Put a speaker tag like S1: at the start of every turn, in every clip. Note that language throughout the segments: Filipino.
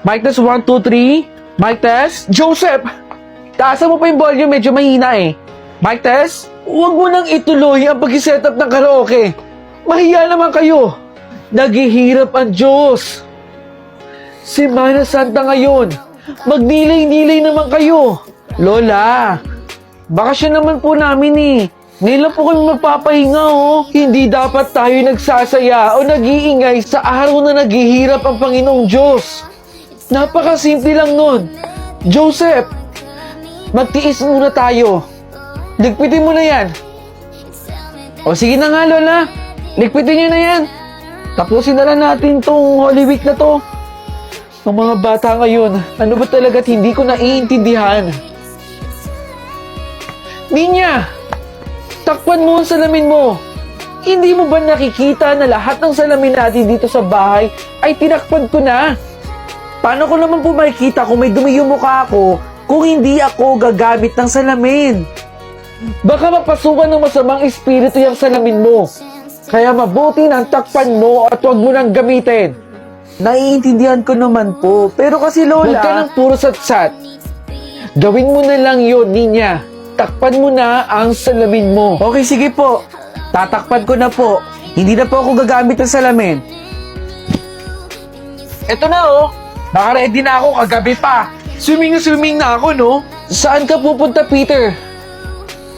S1: Mic test 1, 2, 3. Mic test. Joseph! Taasan mo pa yung volume, medyo mahina eh. Mic test. Huwag mo nang ituloy ang pag-set up ng karaoke. Mahiya naman kayo. Naghihirap ang Diyos. Semana Santa ngayon. Magnilay-nilay naman kayo. Lola, bakasyon naman po namin eh. Ngayon lang po kami magpapahinga oh. Hindi dapat tayo nagsasaya o nag-iingay sa araw na naghihirap ang Panginoong Diyos. Napakasimple lang nun. Joseph, magtiis muna tayo. Ligpitin mo na yan. O sige na nga Lola, ligpitin nyo na yan. Tapusin na lang natin tong Holy Week na to. Ang mga bata ngayon, ano ba talaga't hindi ko naiintindihan? Ninya, takpan mo ang salamin mo. Hindi mo ba nakikita na lahat ng salamin natin dito sa bahay ay tinakpan ko na? Paano ko naman po makikita kung may dumi yung mukha ko kung hindi ako gagamit ng salamin? Baka mapasukan ng masamang espiritu yung salamin mo. Kaya mabuti nang takpan mo at huwag mo nang gamitin. Naiintindihan ko naman po, pero kasi Lola... Huwag ka nang puro satsat. Gawin mo na lang yun, Ninya. Takpan mo na ang salamin mo. Okay, sige po. Tatakpan ko na po. Hindi na po ako gagamit ng salamin. Eto na oh. Naka-ready na ako kagabi pa. Swimming na ako, no? Saan ka pupunta, Peter?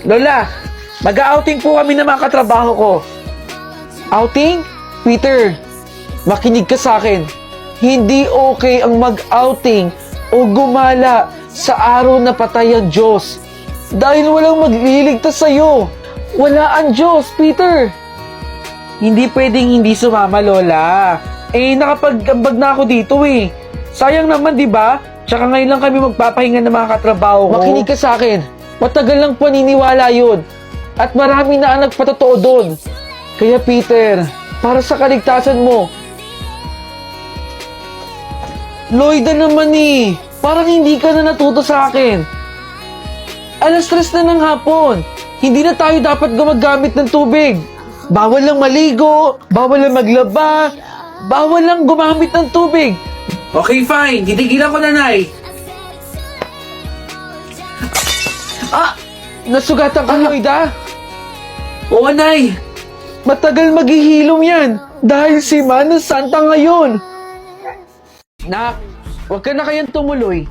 S1: Lola, mag-outing po kami ng mga katrabaho ko. Outing? Peter, makinig ka sa akin. Hindi okay ang mag-outing o gumala sa araw na patay ang Diyos. Dahil walang magliligtas sa'yo. Wala ang Diyos, Peter. Hindi pwedeng hindi sumama, Lola. Eh, nakapag-ambag na ako dito eh. Sayang naman, di ba? Tsaka ngayon lang kami magpapahinga ng mga katrabaho ko. Makinig ka sa akin. Matagal lang paniniwala yun. At marami na ang nagpatotoo doon. Kaya Peter, para sa kaligtasan mo. Lloyda naman eh. Parang hindi ka na natuto sa akin. 3:00 na ng hapon. Hindi na tayo dapat gumagamit ng tubig. Bawal lang maligo. Bawal lang maglaba. Bawal lang gumamit ng tubig. Okay, fine. Titigilan ko na, Nay. Nasugatan ka, Lloyda? Oo, Nay. Matagal maghihilom yan. Dahil Semana Santa ngayon. Nak, huwag ka na kayang tumuloy.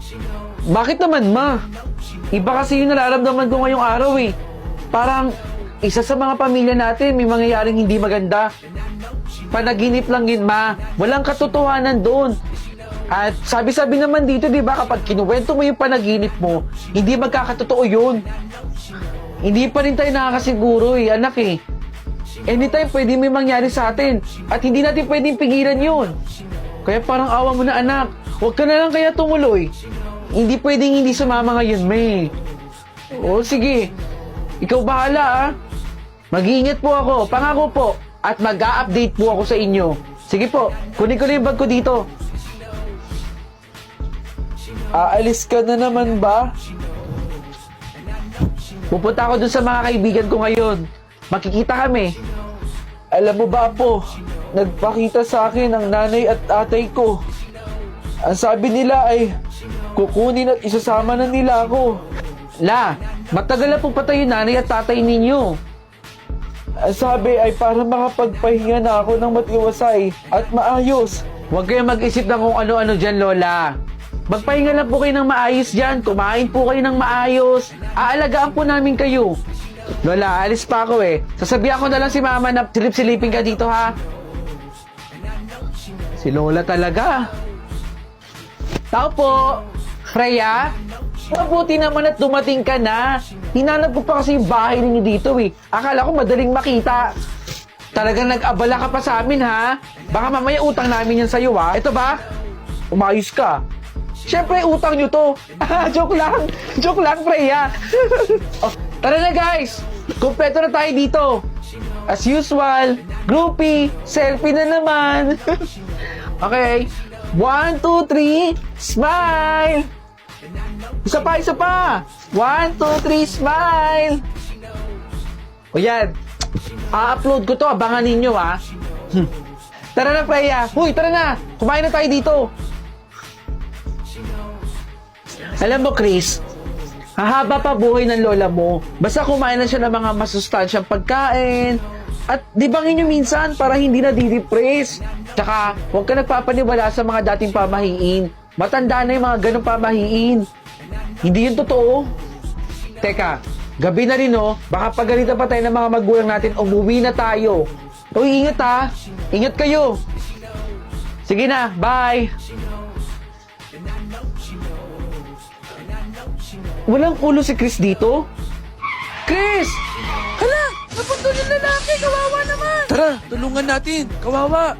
S1: Bakit naman, Ma? Iba kasi yung nararamdaman ko ngayong araw eh. Parang isa sa mga pamilya natin may mangyayaring hindi maganda. Panaginip lang yun, Ma. Walang katotohanan doon. At sabi-sabi naman dito, di ba, kapag kinuwento mo yung panaginip mo, hindi magkakatotoo yun. Hindi pa rin tayo nakakasiguro eh, anak eh. Anytime pwede may mangyari sa atin at hindi natin pwedeng pigilan yun. Kaya parang awa mo na, anak. Huwag ka na lang kaya tumuloy. Hindi pwedeng hindi sumama ngayon, May. O sige, ikaw bahala ah. Mag-iingat po ako, pangako po. At mag-a-update po ako sa inyo. Sige po, kunin ko na yung bag ko dito. Aalis ka na naman ba? Pupunta ako dun sa mga kaibigan ko ngayon. Makikita kami. Alam mo ba po, nagpakita sa akin ang nanay at tatay ko. Ang sabi nila ay kukunin at isasama na nila ako. La, matagal na po patay yung nanay at tatay ninyo. Ang sabi ay para makapagpahinga na ako ng matiwasay at maayos. Huwag kayong mag-isip ng kung ano-ano dyan, Lola. Magpahinga lang po kayo ng maayos dyan. Kumain po kayo ng maayos. Aalagaan po namin kayo. Lola, alis pa ako eh. Sasabihan ko na lang si Mama na silip-silipin ka dito ha. Si Lola talaga. Tao po. Freya, mabuti naman at dumating ka na. Hinanap ko pa kasi yung bahay ninyo dito eh. Akala ko madaling makita. Talagang nag-abala ka pa sa amin ha. Baka mamaya utang namin yan sa'yo ha. Ito ba? Umayos ka. Siyempre, utang nyo to. Joke lang. Joke lang, Freya. Oh, tara na, guys. Kompleto na tayo dito. As usual, groupie, selfie na naman. Okay. 1, 2, 3, smile. Isa pa. 1, 2, 3, smile. O yan. A-upload ko to. Abangan ninyo, ha. Tara na, Freya. Huy, tara na. Kumain na tayo dito. Alam mo, Chris, hahaba pa buhay ng lola mo. Basta kumain na siya ng mga masustansyang pagkain. At dibangin nyo minsan para hindi na didepress. Tsaka, huwag ka nagpapaniwala sa mga dating pamahiin. Matanda na yung mga ganong pamahiin. Hindi yun totoo. Teka, gabi na rin oh. Baka pagalitan pa tayo ng mga magulang natin, umuwi na tayo. Uy, ingat ha. Ingat kayo. Sige na, bye. Walang ulo si Chris dito? Chris!
S2: Hala! Napunto yung lalaki! Kawawa naman!
S3: Tara, tulungan natin. Kawawa.